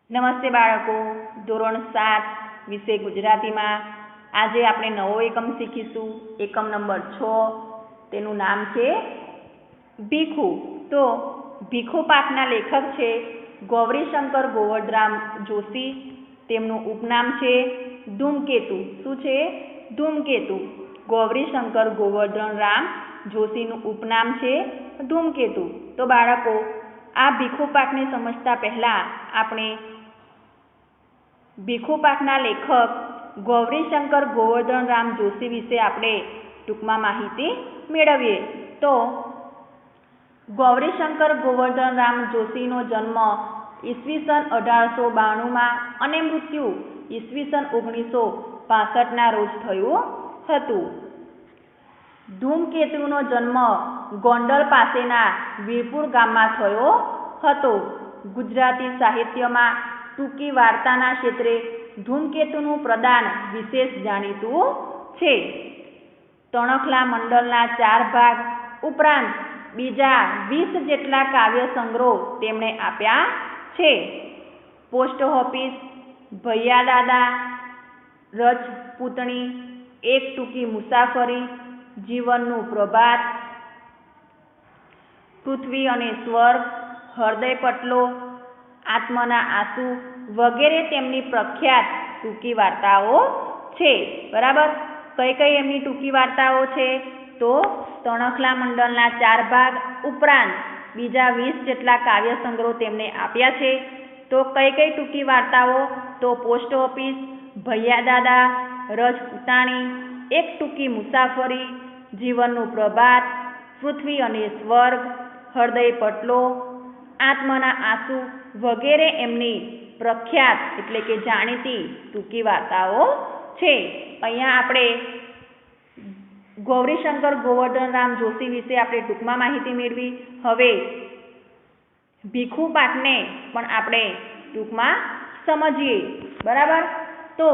નમસ્તે બાળકો, ધોરણ 7 વિષય ગુજરાતીમાં આજે આપણે નવો એકમ શીખીશું. એકમ નંબર 6. તેનું નામ છે ભીખુ. તો ભીખુ પાઠના લેખક છે ગૌરીશંકર ગોવર્ધનરામ જોશી. તેમનું ઉપનામ છે ધૂમકેતુ. શું છે? ધૂમકેતુ. ગૌરીશંકર ગોવર્ધનરામ જોશીનું ઉપનામ છે ધૂમકેતુ. તો બાળકો, આ ભીખુ પાઠને સમજતા પહેલા આપણે ભીખુ પાઠના લેખક ગૌરીશંકર ગોવર્ધનરામ જોશી વિશે આપણે ટૂંકમાં માહિતી મેળવીએ. તો ગૌરીશંકર ગોવર્ધનરામ જોશીનો જન્મ ઈસવીસન 1892 અને મૃત્યુ ઈસવીસન 1965 રોજ થયું હતું. ધૂમકેતુનો જન્મ ગોંડલ પાસેના વીરપુર ગામમાં થયો હતો. ગુજરાતી સાહિત્યમાં ટૂંકી વાર્તાના ક્ષેત્રે ધૂમકેતુનું પ્રદાન વિશેષ જાણીતું છે. તણખલા મંડળના 4 ભાગ ઉપરાંત બીજા 20 જેટલા કાવ્ય સંગ્રહો તેમણે આપ્યા છે. પોસ્ટ ઓફિસ, ભૈયાદાદા, રજપૂતણી, એક ટૂંકી મુસાફરી, જીવનનું પ્રભાત, પૃથ્વી અને સ્વર્ગ, હૃદય પટલો, આત્મના આંસુ વગેરે તેમની પ્રખ્યાત ટૂંકી વાર્તાઓ છે. બરાબર. કઈ કઈ એમની ટૂંકી વાર્તાઓ છે? તો તણખલા મંડળના 4 ભાગ ઉપરાંત બીજા 20 જેટલા કાવ્ય સંગ્રહો તેમણે આપ્યા છે. તો કઈ કઈ ટૂંકી વાર્તાઓ? તો પોસ્ટ ઓફિસ, ભૈયાદાદા, રજપૂતાણી, એક ટૂંકી મુસાફરી, જીવનનું પ્રભાત, પૃથ્વી અને સ્વર્ગ, હૃદય પટલો, આત્મના આંસુ વગેરે એમની પ્રખ્યાત એટલે કે જાણીતી ટૂંકી વાર્તાઓ છે. અહીંયા આપણે ગૌરીશંકર ગોવર્ધનરામ જોશી વિશે આપણે ટૂંકમાં માહિતી મેળવી. હવે ભીખુ પાઠને પણ આપણે ટૂંકમાં સમજીએ. બરાબર. તો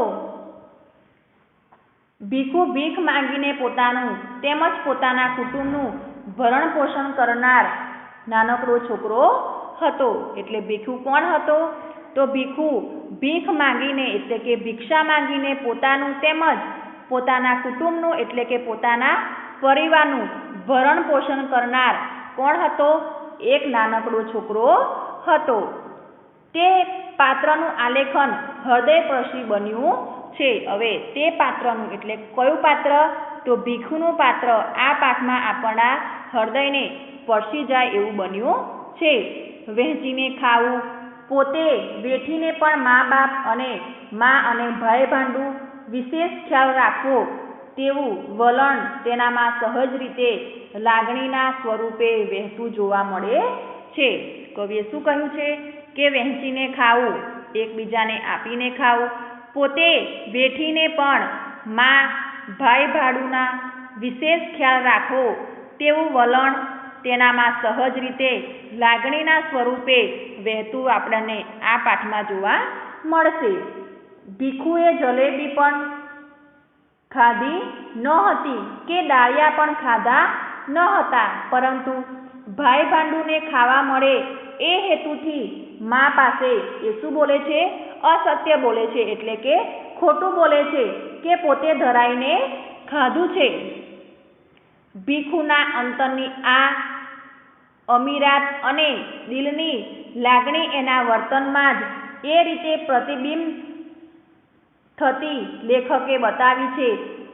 ભીખુ ભીખ માંગીને પોતાનું તેમજ પોતાના કુટુંબનું ભરણ પોષણ કરનાર નાનકડો છોકરો હતો. એટલે ભીખુ કોણ હતો? તો ભીખુ ભીખ માંગીને એટલે કે ભિક્ષા માંગીને પોતાનું તેમજ પોતાના કુટુંબનું એટલે કે પોતાના પરિવારનું ભરણ પોષણ કરનાર કોણ હતો? એક નાનકડો છોકરો હતો. તે પાત્રનું આલેખન હૃદયસ્પર્શી બન્યું છે. હવે તે પાત્રનું એટલે કયું પાત્ર? તો ભીખુનું પાત્ર આ પાઠમાં આપણા હૃદયને સ્પર્શી જાય એવું બન્યું છે. વહેંચીને ખાવું, પોતે વેઠીને પણ મા અને ભાઈ ભાંડુ વિશેષ ખ્યાલ રાખવો તેવું વલણ તેનામાં સહજ રીતે લાગણીના સ્વરૂપે વહેતું જોવા મળે છે. કવિએ શું કહ્યું છે? કે વહેંચીને ખાવું, એકબીજાને આપીને ખાવું, પોતે વેઠીને પણ ભાઈ ભાડુના વિશેષ ખ્યાલ રાખવો તેવું વલણ તેનામાં સહજ રીતે લાગણીના સ્વરૂપે વહેતું આપણને આ પાઠમાં જોવા મળશે. ભીખુએ જલેબી પણ ખાધી ન હતી કે ડાળિયા પણ ખાધા ન હતા, પરંતુ ભાઈ ભાંડુને ખાવા મળે એ હેતુથી મા પાસે એ શું બોલે છે? અસત્ય બોલે છે. એટલે કે ખોટું બોલે છે કે પોતે ધરાઈને ખાધું છે. ભીખુના અંતરની આ અમીરાત અને દિલની લાગણી એના વર્તનમાં જ એ રીતે પ્રતિબિંબ થતી લેખકે બતાવી છે.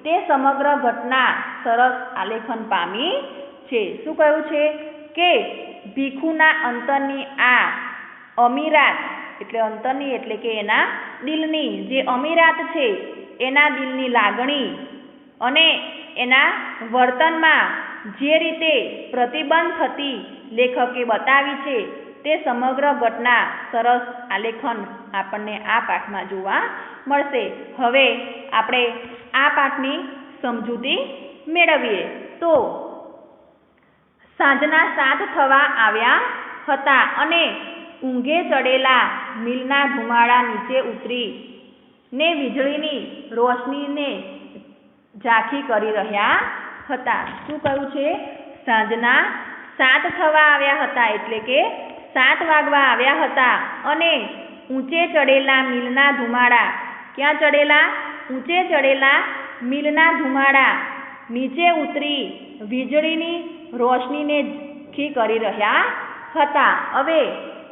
તે સમગ્ર ઘટના સરસ આલેખન પામી છે. શું કહ્યું છે? કે ભીખુના અંતરની આ અમીરાત એટલે અંતરની એટલે કે એના દિલની જે અમીરાત છે એના દિલની લાગણી અને એના વર્તનમાં જે રીતે પ્રતિબંધ થતી લેખકે બતાવી છે તે સમગ્ર ઘટના સરસ આલેખન આપણને આ પાઠમાં જોવા મળશે. હવે આપણે આ પાઠની સમજૂતી મેળવીએ. તો સાંજના 7 થવા આવ્યા હતા અને ઊંઘે ચડેલા મિલના ધુમાડા નીચે ઉતરી ને વીજળીની રોશનીને ઝાંખી કરી રહ્યા હતા. શું કહ્યું છે? સાંજના 7 થવા આવ્યા હતા એટલે કે 7 વાગવા આવ્યા હતા અને ઊંચે ચડેલા મિલના ધુમાડા. ક્યાં ચડેલા? ઊંચે ચડેલા મિલના ધુમાડા નીચે ઉતરી વીજળીની રોશનીને ઝીણી કરી રહ્યા હતા. હવે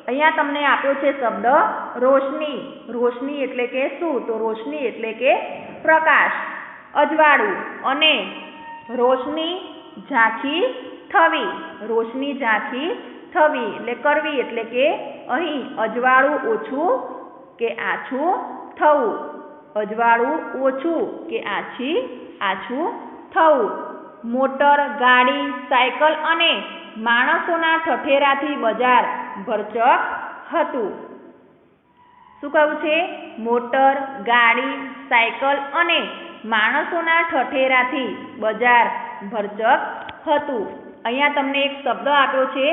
અહીંયા તમને આપ્યો છે શબ્દ રોશની. રોશની એટલે કે શું? તો રોશની એટલે કે પ્રકાશ, અજવાળું. અને રોશની ઝાંખી થવી. રોશની ઝાંખી થવી એટલે કરવી, એટલે કે અહીં અજવાળું ઓછું કે આછું થવું. અજવાળું ઓછું કે આછું થવું. મોટર, ગાડી, સાયકલ અને માણસોના ઠઠેરાથી બજાર ભરચક હતું. શું કહ્યું છે? મોટર, ગાડી, સાયકલ અને માણસોના ઠઠેરાથી બજાર ભરચક હતું. અહીંયા તમને એક શબ્દ આપ્યો છે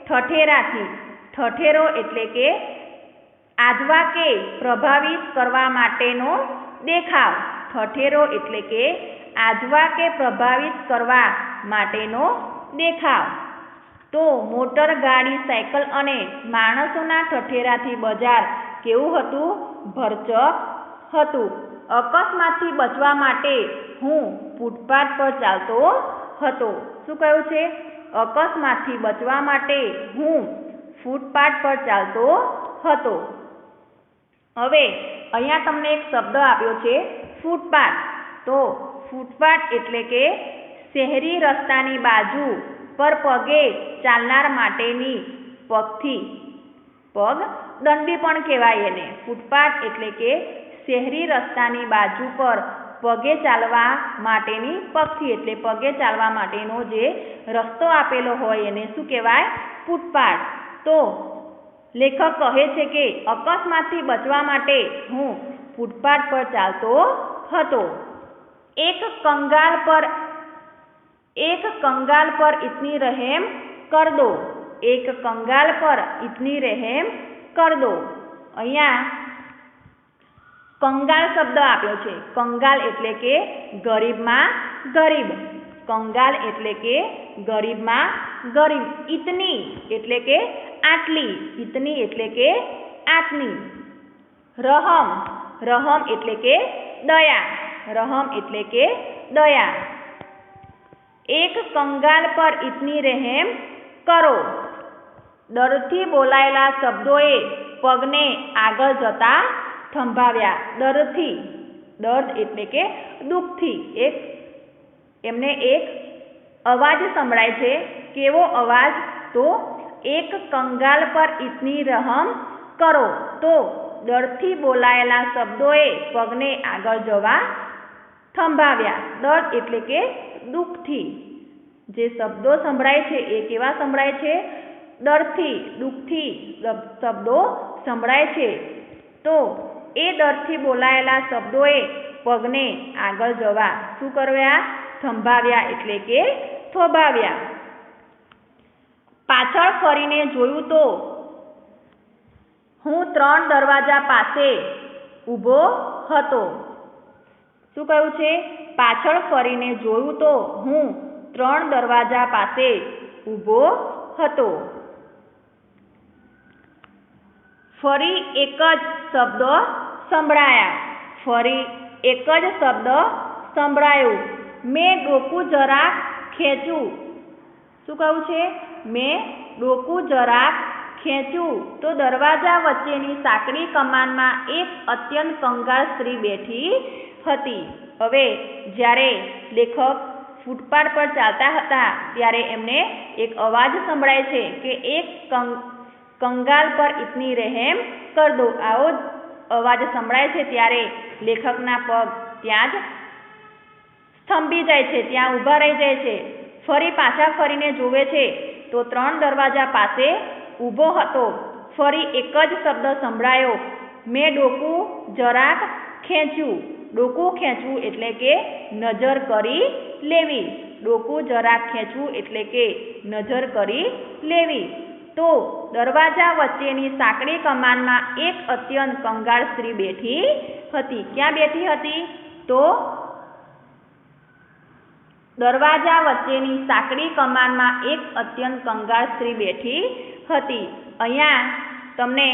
ઠઠેરાથી. ઠઠેરો એટલે કે આજવા કે પ્રભાવિત કરવા માટેનો દેખાવ. ઠઠેરો એટલે કે આજવા કે પ્રભાવિત કરવા માટેનો દેખાવ. તો મોટર, ગાડી, સાયકલ અને માણસોના ઠઠેરાથી બજાર કેવું હતું? ભરચક હતું. અકસ્માતથી બચવા માટે હું ફૂટપાથ પર ચાલતો હતો. શું કહ્યું છે? અકસ્માતથી બચવા માટે હું ફૂટપાથ પર ચાલતો હતો. હવે અહીંયા તમને એક શબ્દ આપ્યો છે ફૂટપાથ. તો ફૂટપાથ એટલે કે શહેરી રસ્તાની બાજુ પર પગે ચાલનાર માટેની પગદંડી પણ કહેવાય એને. ફૂટપાથ એટલે કે શહેરી રસ્તાની બાજુ પર પગે ચાલવા માટેની પગથી એટલે પગે ચાલવા માટેનો જે રસ્તો આપેલો હોય એને શું કહેવાય? ફૂટપાથ. તો લેખક કહે છે કે અકસ્માતથી બચવા માટે હું ફૂટપાથ પર ચાલતો હતો. एक कंगाल पर इतनी रहम कर दो. एक कंगाल पर इतनी रहम कर दो. અહીંયા કંગાલ શબ્દ આપ્યો છે. કંગાલ એટલે કે ગરીબમાં ગરીબ. કંગાલ એટલે કે ગરીબમાં ગરીબ. ઇતની એટલે કે આટલી. ઇતની એટલે કે આટલી. રહમ. રહમ એટલે કે દયા. रहम એટલે કે દયા. એક કંગાલ પર ઇતની રહેમ કરો. ડરથી બોલાયેલા શબ્દોએ પગને આગળ જતા થંભાવ્યા. ડરથી. દર્દ એટલે કે દુઃખથી. એમને એક અવાજ સંભળાય છે. કેવો અવાજ? તો એક કંગાલ પર ઇતની રહમ કરો. તો ડરથી બોલાયેલા શબ્દોએ પગને આગળ જવા થંભાવ્યા. દર્દ એટલે કે દુઃખથી. જે શબ્દો સંભળાય છે એ કેવા સંભળાય છે? ડરથી, દુઃખથી શબ્દો સંભળાય છે. તો એ ડરથી બોલાયેલા શબ્દોએ પગને આગળ જવા શું કર્યા? થંભાવ્યા એટલે કે થોભાવ્યા. પાછળ ફરીને જોયું તો હું 3 દરવાજા પાસે ઊભો હતો. શું કહ્યું છે? પાછળ ફરીને જોયું તો હું 3 દરવાજા પાસે ઊભો હતો. ફરી એક જ શબ્દ સંભળાયા. ફરી એક જ શબ્દ સંભળાયું. મેં ડોકું જરાક ખેંચ્યું. શું કહ્યું છે? મેં ડોકું જરાક ખેંચ્યું તો દરવાજા વચ્ચેની સાંકડી કમાનમાં એક અત્યંત કંગાળ સ્ત્રી બેઠી હતી. હવે જ્યારે લેખક ફૂટપાથ પર ચાલતા હતા ત્યારે એમને એક અવાજ સંભળાય છે કે એક કંગાલ પર ઇતની રહેમ કર દો. આવો અવાજ સંભળાય છે ત્યારે લેખકના પગ ત્યાં જ સ્તંભી જાય છે, ત્યાં ઊભા રહી જાય છે. ફરી પાછા ફરીને જોવે છે તો 3 દરવાજા પાસે ઊભો હતો. ફરી એક જ શબ્દ સંભળાયો. મેં ડોકું જરાક ખેંચ્યું. ડોકું ખેંચવું એટલે કે નજર કરી લેવી. ડોકું જરાક ખેંચવું એટલે કે નજર કરી લેવી. તો દરવાજા વચ્ચેની સાંકડી કમાનમાં એક અત્યંત કંગાળ સ્ત્રી બેઠી હતી. ક્યાં બેઠી હતી? તો દરવાજા વચ્ચેની સાંકડી કમાનમાં એક અત્યંત કંગાળ સ્ત્રી બેઠી હતી. અહીંયા તમને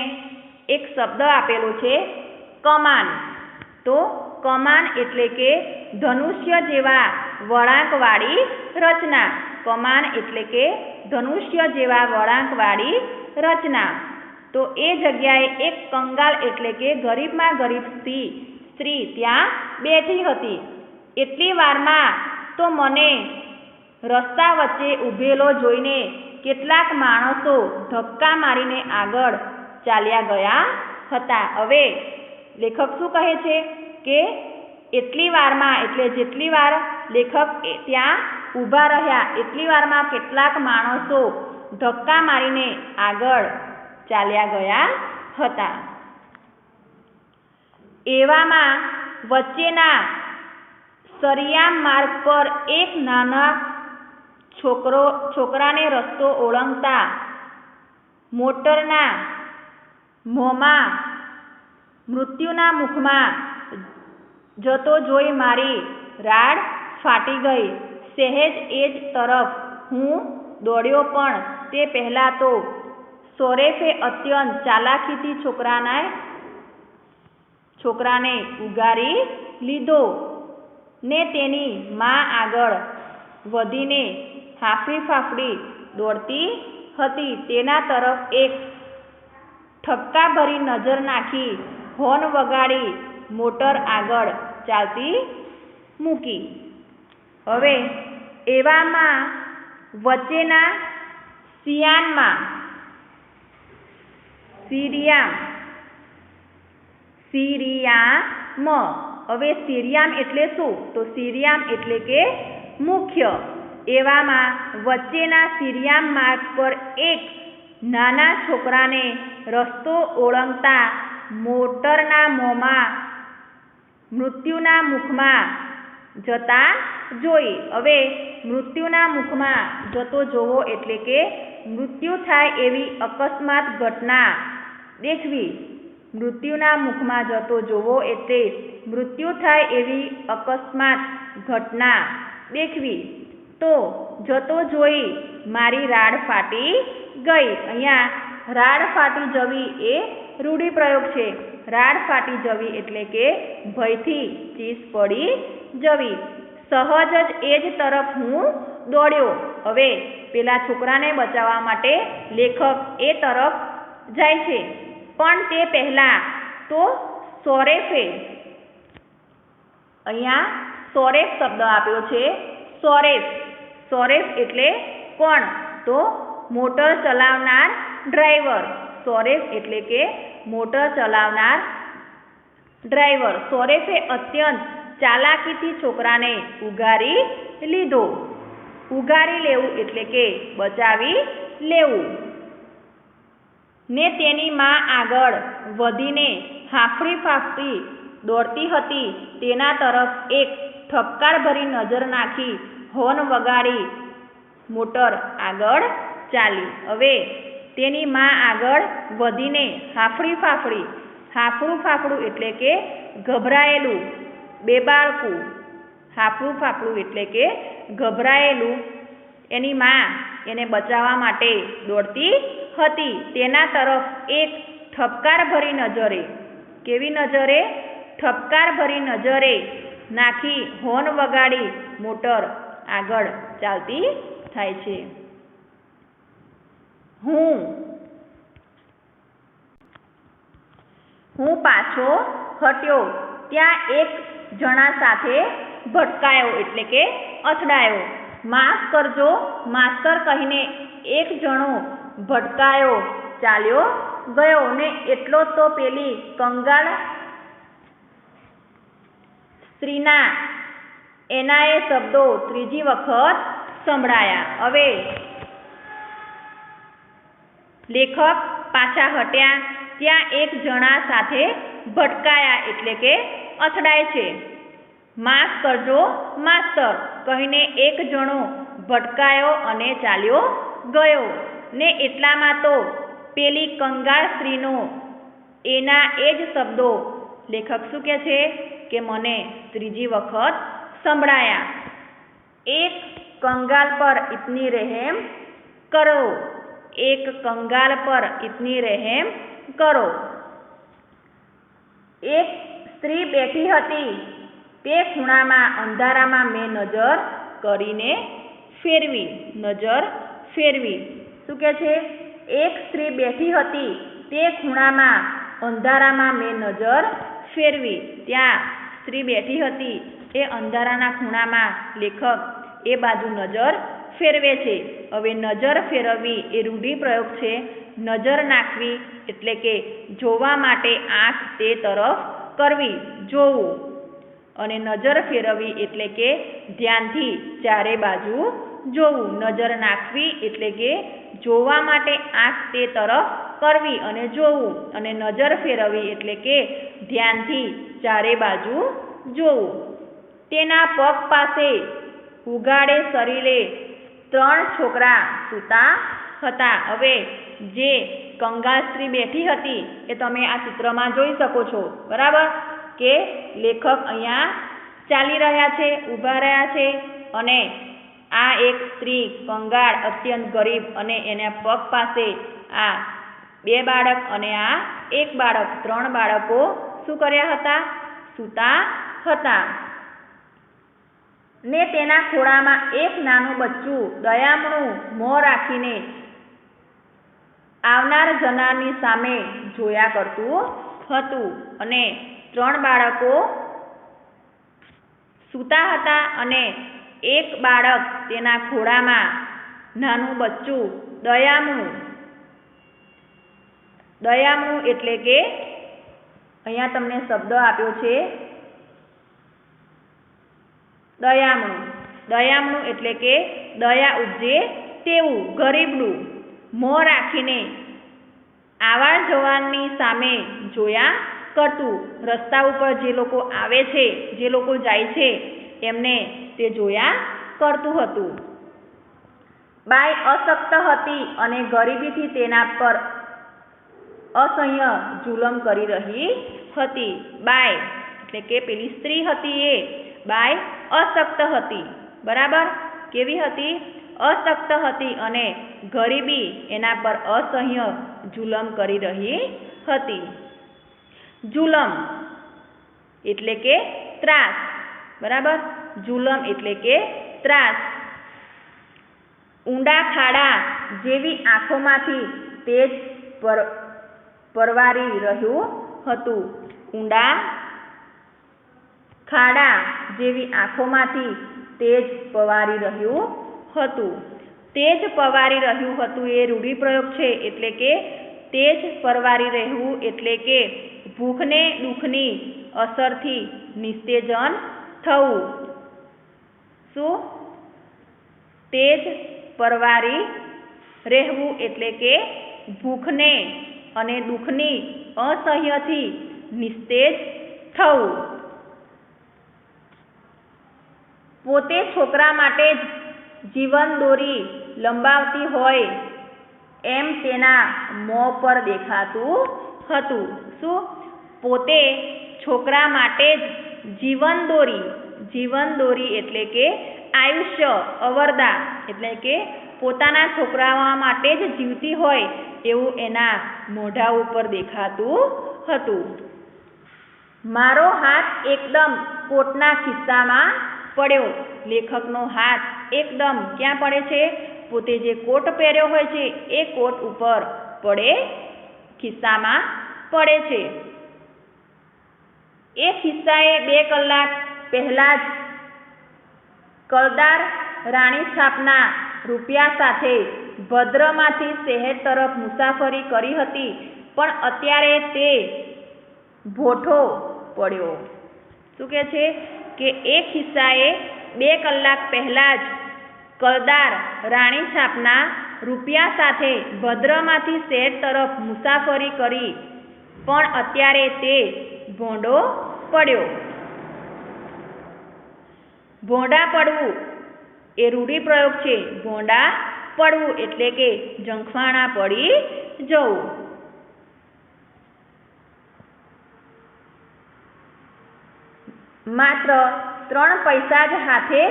એક શબ્દ આપેલો છે કમાન. તો કમાન એટલે કે ધનુષ્ય જેવા વળાંકવાળી રચના. કમાન એટલે કે ધનુષ્ય જેવા વળાંકવાળી રચના. તો એ જગ્યાએ એક કંગાલ એટલે કે ગરીબમાં ગરીબ સ્ત્રી ત્યાં બેઠી હતી. એટલી વારમાં તો મને રસ્તા વચ્ચે ઊભેલો જોઈને કેટલાક માણસો ધક્કા મારીને આગળ ચાલ્યા ગયા હતા. હવે લેખક શું કહે છે કે એટલી વારમાં એટલે જેટલી વાર લેખક ત્યાં ઊભા રહ્યા એટલી વારમાં કેટલાક માણસો ધક્કા મારીને આગળ ચાલ્યા ગયા હતા. એવામાં વચ્ચેના સરિયામ માર્ગ પર એક નાના છોકરાને રસ્તો ઓળંગતા મોટરના મોંમાં મૃત્યુના મુખમાં જતો જોઈ મારી રાડ ફાટી ગઈ. સહેજ એ જ તરફ હું દોડ્યો, પણ તે પહેલાં તો સોરેફે અત્યંત ચાલાકીથી છોકરાને ઉગારી લીધો ને તેની મા આગળ વધીને હાંફળી ફાંફળી દોડતી હતી તેના તરફ એક ઠપકાભરી નજર નાખી હોર્ન વગાડી મોટર આગળ ચાલતી મૂકી. હવે એવામાં વચ્ચેના સિરિયામ હવે સિરિયામ એટલે શું? તો સિરિયામ એટલે કે મુખ્ય. એવામાં વચ્ચેના સિરિયામ માર્ગ પર એક નાના છોકરાને રસ્તો ઓળંગતા મોટરના મોંમાં મૃત્યુના મુખમાં જતા જોઈ. હવે મૃત્યુના મુખમાં જતો જોવો એટલે કે મૃત્યુ થાય એવી અકસ્માત ઘટના દેખવી. મૃત્યુના મુખમાં જતો જોવો એટલે મૃત્યુ થાય એવી અકસ્માત ઘટના દેખવી. તો જતો જોઈ મારી રાડ ફાટી ગઈ. અહીંયા રાડ ફાટી જવી એ રૂઢિપ્રયોગ છે. રાડ ફાટી જવી એટલે કે ભયથી ચીસ પડી જવી. સહજ જ એ જ તરફ હું દોડ્યો. હવે પેલા છોકરાને બચાવવા માટે લેખક એ તરફ જાય છે, પણ તે પહેલાં તો સોરેફે અહીંયા સોરેફ શબ્દ આપ્યો છે. સોરેફ એટલે કોણ? તો મોટર ચલાવનાર ડ્રાઈવર. સોરેફ એટલે કે મોટર ચલાવનાર ડ્રાઈવર. સોરેફે અત્યંત ચાલાકીથી છોકરાને ઉગારી લીધો. ઉગારી લેવું એટલે કે બચાવી લેવું. ને તેની મા આગળ વધીને હાંફળી ફાંફળી દોડતી હતી તેના તરફ એક ઠપકારભરી નજર નાખી હોર્ન વગાડી મોટર આગળ ચાલી. હવે તેની મા આગળ વધીને હાંફળી ફાંફળું એટલે કે ગભરાયેલું, બેબાળકું. હાંફળું ફાંફળું એટલે કે ગભરાયેલું. એની મા એને બચાવવા માટે દોડતી હતી તેના તરફ એક ઠપકારભરી નજરે, કેવી નજરે? ઠપકારભરી નજરે નાખી હોર્ન વગાડી મોટર આગળ ચાલતી થાય છે. હું પાછો હટ્યો ત્યાં એક જણા સાથે ભટકાયો એટલે કે અથડાયો. માફ કરજો માસ્તર કહીને એક જણો ભટકાયો ચાલ્યો ગયો ને એટલો તો પેલી કંગાળ સ્ત્રીના એના એ શબ્દો ત્રીજી વખત સંભળાયા. હવે લેખક પાછા હટ્યા ત્યાં એક જણા સાથે ભટકાયા એટલે કે અથડાય છે. માફ કરજો માસ્તર કહીને એક જણો ભટકાયો અને ચાલ્યો ગયો ને એટલામાં તો પેલી કંગાળ સ્ત્રીનો એના એ જ શબ્દો લેખક શું કહે છે કે મને ત્રીજી વખત સંભળાયા. એક કંગાલ પર ઇતની રહેમ કરો. એક કંગાલ પર ઇતની રહેમ કરો. એક સ્ત્રી બેઠી હતી તે ખૂણામાં અંધારામાં મેં નજર કરીને ફેરવી. નજર ફેરવી. શું કહે છે? એક સ્ત્રી બેઠી હતી તે ખૂણામાં અંધારામાં મેં નજર ફેરવી. ત્યાં સ્ત્રી બેઠી હતી એ અંધારાના ખૂણામાં લેખક એ બાજુ નજર ફેરવે છે. હવે નજર ફેરવવી એ રૂઢિપ્રયોગ છે. નજર નાખવી એટલે કે જોવા માટે આંખ તે તરફ કરવી, જોવું. અને નજર ફેરવવી એટલે કે ધ્યાનથી ચારે બાજુ જોવું. નજર નાખવી એટલે કે જોવા માટે આંખ તે તરફ કરવી અને જોવું. અને નજર ફેરવવી એટલે કે ધ્યાનથી ચારે બાજુ જોવું. તેના પગ પાસે ઉઘાડે શરીરે 3 છોકરા સૂતા હતા. હવે જે કંગાળ સ્ત્રી બેઠી હતી એ તમે આ ચિત્રમાં જોઈ શકો છો, બરાબર? કે લેખક અહીંયા ચાલી રહ્યા છે, ઊભા રહ્યા છે અને આ એક સ્ત્રી કંગાળ, અત્યંત ગરીબ, અને એના પગ પાસે આ 2 બાળક અને આ 1 બાળક, 3 બાળકો શું કર્યા હતા? સૂતા હતા. ને તેના ખોળામાં એક નાનું બચ્ચું દયામણું મોં રાખીને આવનાર જનારની સામે જોયા કરતું હતું. અને 3 બાળકો સૂતા હતા અને 1 બાળક તેના ખોળામાં નાનું બચ્ચું દયામણું એટલે કે અહીંયા તમને શબ્દ આપ્યો છે દયામણું એટલે કે દયા ઉપજે તેવું, ગરીબનું મોં રાખીને આવા જવાનની સામે જોયા કરતું. રસ્તા ઉપર જે લોકો આવે છે, જે લોકો જાય છે એમને તે જોયા કરતું હતું. બાઈ અશક્ત હતી અને ગરીબીથી તેના પર અસહ્ય જુલમ કરી રહી હતી. બાઈ એટલે કે પેલી સ્ત્રી હતી એ બાઈ અશક્ત હતી, બરાબર? કેવી હતી? અશક્ત હતી અને ગરીબી એના પર અસહ્ય જુલમ કરી રહી હતી. જુલમ એટલે કે ત્રાસ, બરાબર? જુલમ એટલે કે ત્રાસ. ઊંડા ખાડા જેવી આંખોમાંથી તેજ પરવારી રહ્યું હતું. ઊંડા ખાડા જેવી આંખોમાંથી તેજ પવારી રહ્યું હતું. તેજ પવારી રહ્યું હતું એ રૂઢિપ્રયોગ છે. એટલે કે તેજ પરવારી રહેવું એટલે કે ભૂખને દુઃખની અસરથી નિસ્તેજન થવું. શું? તેજ પરવારી રહેવું એટલે કે ભૂખને અને દુઃખની અસહ્યથી નિસ્તેજ થવું. પોતે છોકરા માટે જ જીવન દોરી લંબાવતી હોય એમ તેના મોં પર દેખાતું હતું. શું? પોતે છોકરા માટે જ જીવન દોરી એટલે કે આયુષ્ય, અવરદા એટલે કે પોતાના છોકરાઓ માટે જ જીવતી હોય એવું એના મોઢા ઉપર દેખાતું હતું. મારો હાથ એકદમ કોટના ખિસ્સામાં પડ્યો. લેખકનો હાથ એકદમ ક્યાં પડે છે? પોતે જે કોટ પહેર્યો હોય છે એ કોટ ઉપર પડે, ખિસ્સામાં પડે છે. એ ખિસ્સાએ 2 કલાક પહેલા જ કલદાર રાણી છાપના રૂપિયા સાથે ભદ્રમાંથી શહેર તરફ મુસાફરી કરી હતી, પણ અત્યારે તે ભોઠો પડ્યો. શું કહે છે? કે એ ખિસ્સાએ 2 કલાક પહેલા જ કલદાર રાણી છાપના રૂપિયા સાથે ભદ્રમાંથી શહેર તરફ મુસાફરી કરી, પણ અત્યારે તે ભોંડો પડ્યો. ભોંડા પડવું એ રૂઢિપ્રયોગ છે. ભોંડા પડવું એટલે કે ઝંખવાણા પડી જવું. માત્ર 3 પૈસા જ હાથે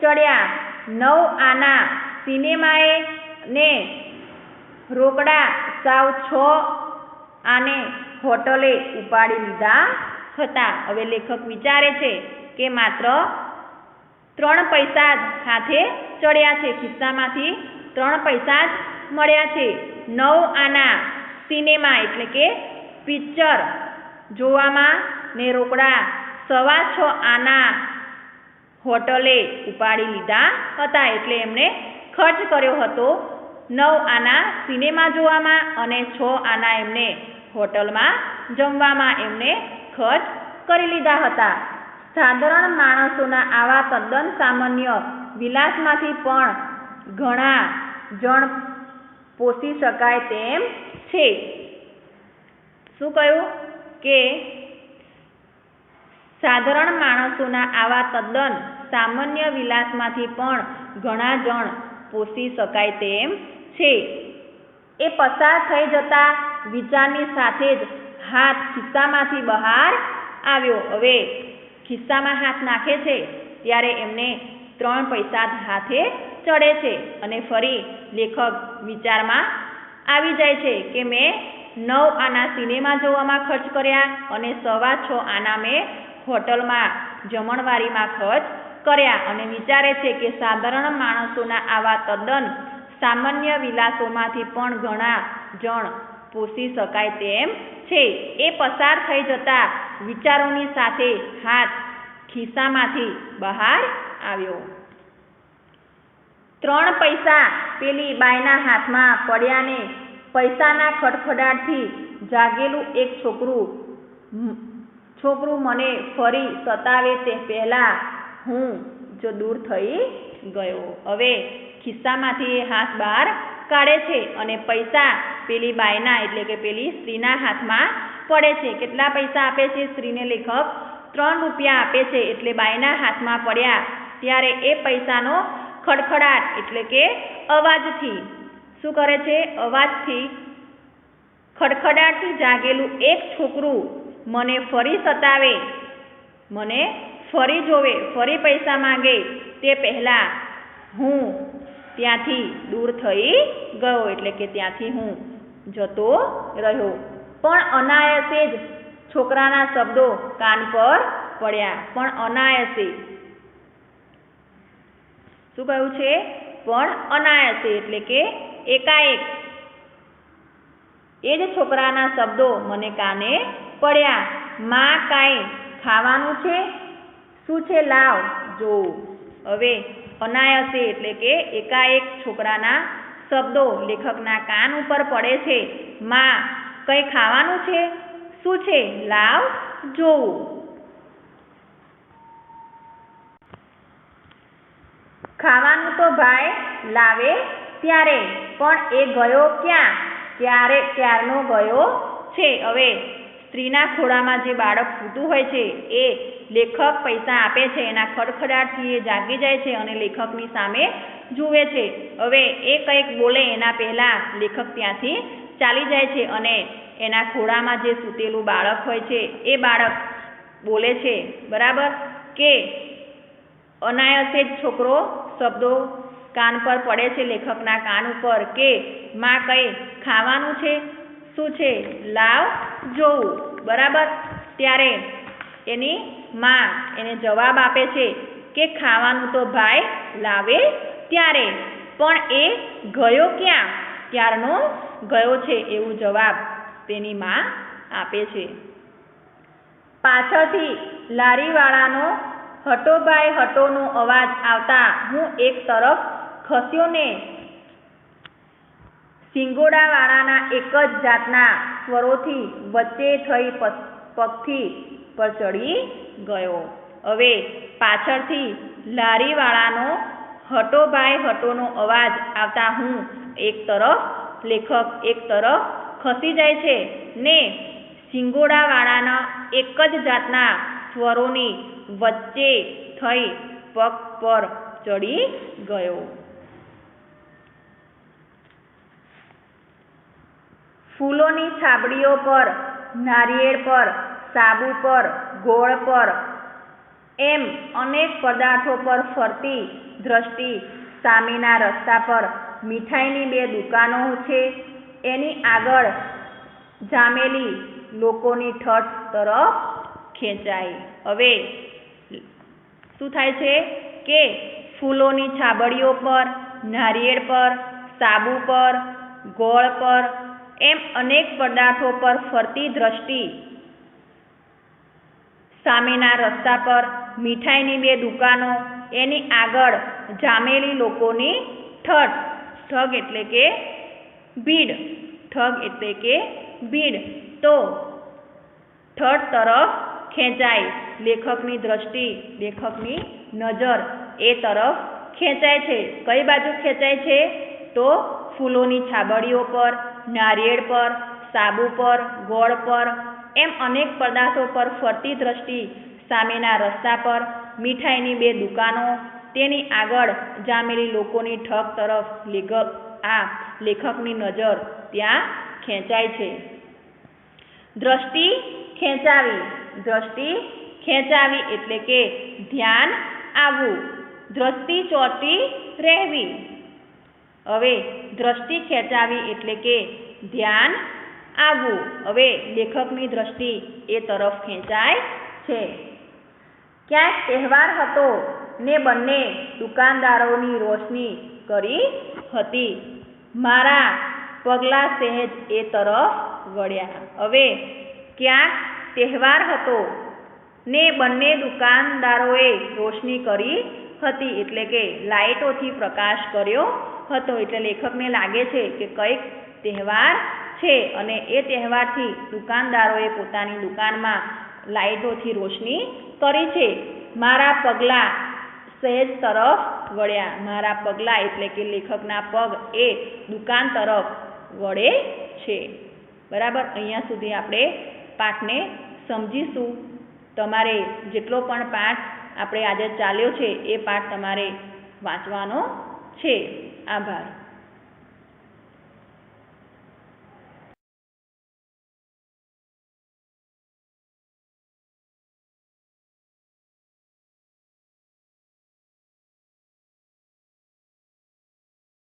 ચડ્યા. 9 આના સિનેમાએ ને રોકડા સાવ 6 આને હોટલે ઉપાડી લીધા હતા. હવે લેખક વિચારે છે કે માત્ર 3 પૈસા જ હાથે ચડ્યા છે, ખિસ્સામાંથી 3 પૈસા જ મળ્યા છે. 9 આના સિનેમા એટલે કે પિક્ચર જોવામાં ને રોકડા 6.25 આના હોટલે ઉપાડી લીધા હતા. એટલે એમણે ખર્ચ કર્યો હતો 9 આના સિનેમા જોવામાં અને 6 આના એમને હોટલમાં જમવામાં એમને ખર્ચ કરી લીધા હતા. સાધારણ માણસોના આવા તદ્દન સામાન્ય વિલાસમાંથી પણ ઘણા જણ પોષી શકાય તેમ છે. શું કહ્યું કે સાધારણ માણસોના આવા તદ્દન સામાન્ય વિલાસમાંથી પણ ઘણા જણ પોષી શકાય તેમ છે. એ પસાર થઈ જતા વિચારની સાથે જ હાથ ખિસ્સામાંથી બહાર આવ્યો. હવે ખિસ્સામાં હાથ નાખે છે ત્યારે એમને 3 પૈસા જ હાથે ચડે છે અને ફરી લેખક વિચારમાં આવી જાય છે કે મેં 9 આના સિનેમા જોવામાં ખર્ચ કર્યા અને 6.25 આના મેં હોટલમાં જમણવારીમાં ખર્ચ કર્યા અને વિચારે છે કે સાધારણ માણસોના આવા તદ્દન સામાન્ય વિલાસોમાંથી પણ ઘણા જણ પોષી શકાય તેમ છે. એ પસાર થઈ જતા વિચારોની સાથે હાથ ખિસ્સામાંથી બહાર આવ્યો. 3 પૈસા પેલી બાઈના હાથમાં પડ્યાને પૈસાના ખડખડાટથી જાગેલું એક છોકરું મને ફરી સતાવે તે પહેલાં હું જો દૂર થઈ ગયો. હવે ખિસ્સામાંથી હાથ બહાર કાઢે છે અને પૈસા પેલી બાઈના એટલે કે પેલી સ્ત્રીના હાથમાં પડે છે. કેટલા પૈસા આપે છે સ્ત્રીને લેખક? 3 રૂપિયા આપે છે. એટલે બાઈના હાથમાં પડ્યા ત્યારે એ પૈસાનો ખડખડાટ એટલે કે અવાજથી શું કરે છે? અવાજથી ખડખડાટથી જાગેલું એક છોકરું મને ફરી સતાવે, મને ફરી જોવે, ફરી પૈસા માંગે તે પહેલાં હું ત્યાંથી દૂર થઈ ગયો એટલે કે ત્યાંથી હું જતો રહ્યો. પણ અનાયાસે જ છોકરાના શબ્દો કાન પર પડ્યા. પણ અનાયાસે શું કહ્યું છે? પણ અનાયાસે એટલે કે એકાએક એ જ છોકરાના શબ્દો મને કાને પડ્યા. માં કાંઈ ખાવાનું છે? શું છે? લાવ જોઉં. હવે અનાયાસે એટલે કે એકાએક છોકરાના શબ્દો લેખકના કાન ઉપર પડે છે. માં કંઈ ખાવાનું છે? શું છે? લાવ જોઉં. ખાવાનું તો ભાઈ લાવે ત્યારે, પણ એ ગયો ક્યાં? ક્યારનો ગયો છે. હવે સ્ત્રીના ખોળામાં જે બાળક સૂતું હોય છે એ લેખક પૈસા આપે છે એના ખડખડાટથી એ જાગી જાય છે અને લેખકની સામે જુએ છે. હવે એ કંઈક બોલે એના પહેલાં લેખક ત્યાંથી ચાલી જાય છે અને એના ખોળામાં જે સૂતેલું બાળક હોય છે એ બાળક બોલે છે બરાબર કે અનાયાસે જ છોકરો શબ્દો કાન પર પડે છે લેખકના કાન ઉપર કે માં કંઈ ખાવાનું છે? શું છે? લાવ જોઉં. બરાબર. ત્યારે એની માં એને જવાબ આપે છે કે ખાવાનું તો ભાઈ લાવે ત્યારે, પણ એ ગયો ક્યાં? ક્યારનો ગયો છે એવું જવાબ તેની માં આપે છે. પાછળથી લારીવાળાનો હટો ભાઈ હટોનો અવાજ આવતા હું એક તરફ ખસ્યો ને સિંગોડાવાળાના એક જ જાતના સ્વરોથી વચ્ચે થઈ પગથી પર ચડી ગયો. હવે પાછળથી લારીવાળાનો હટો ભાઈ હટોનો અવાજ આવતા હું લેખક એક તરફ ખસી જાય છે ને સિંગોડાવાળાના એક જ જાતના સ્વરોની વચ્ચે થઈ પગ પર ચડી ગયો. ફૂલોની છાબડીઓ પર, નારિયેળ પર, સાબુ પર, ગોળ પર એમ અનેક પદાર્થો પર ફરતી દ્રષ્ટિ સામેના રસ્તા પર મીઠાઈની 2 દુકાનો છે. એની આગળ જામેલી લોકોની ઠઠ તરફ ખેંચાય. હવે શું થાય છે કે ફૂલોની છાબડીઓ પર, નારિયેળ પર, સાબુ પર, ગોળ પર એમ અનેક પદાર્થો પર ફરતી દ્રષ્ટિ, સામેના રસ્તા પર મીઠાઈની 2 દુકાનો, એની આગળ જામેલી લોકોની ઠઠ, ઠગ એટલે કે ભીડ, ઠગ એટલે કે ભીડ, તો ઠઠ તરફ ખેંચાય. લેખકની દ્રષ્ટિ, લેખકની નજર એ તરફ ખેંચાય છે. કઈ બાજુ ખેંચાય છે? તો ફૂલોની છાબડીઓ પર, નારિયેળ પર, સાબુ પર, ગોળ પર એમ અનેક પદાર્થો પર ફરતી દ્રષ્ટિ, સામેના રસ્તા પર મીઠાઈની 2 દુકાનો, તેની આગળ જામેલી લોકોની ઠગ તરફ લેખકની નજર ત્યાં ખેંચાય છે. દ્રષ્ટિ ખેંચાવી, દ્રષ્ટિ ખેંચાવી એટલે કે ધ્યાન આવવું, દ્રષ્ટિ ચોંટી રહેવી. હવે દ્રષ્ટિ ખેંચાવી એટલે કે ધ્યાન આવવું. હવે લેખકની દ્રષ્ટિ એ તરફ ખેંચાય છે. ક્યાંક તહેવાર હતો ને બંને દુકાનદારોની રોશની કરી હતી. મારા પગલાં સહેજ એ તરફ વળ્યા. હવે ક્યાંક તહેવાર હતો ને બંને દુકાનદારોએ રોશની કરી હતી એટલે કે લાઇટોથી પ્રકાશ કર્યો હતો. એટલે લેખકને લાગે છે કે કંઈક તહેવાર છે અને એ તહેવારથી દુકાનદારોએ પોતાની દુકાનમાં લાઇટોથી રોશની કરી છે. મારા પગલાં સહેજ તરફ વળ્યા. મારા પગલાં એટલે કે લેખકના પગ એ દુકાન તરફ વળે છે. બરાબર, અહીંયા સુધી આપણે પાઠને સમજીશું. તમારે જેટલો પણ પાઠ આપણે આજે ચાલ્યો છે એ પાઠ તમારે વાંચવાનો છે. આભાર.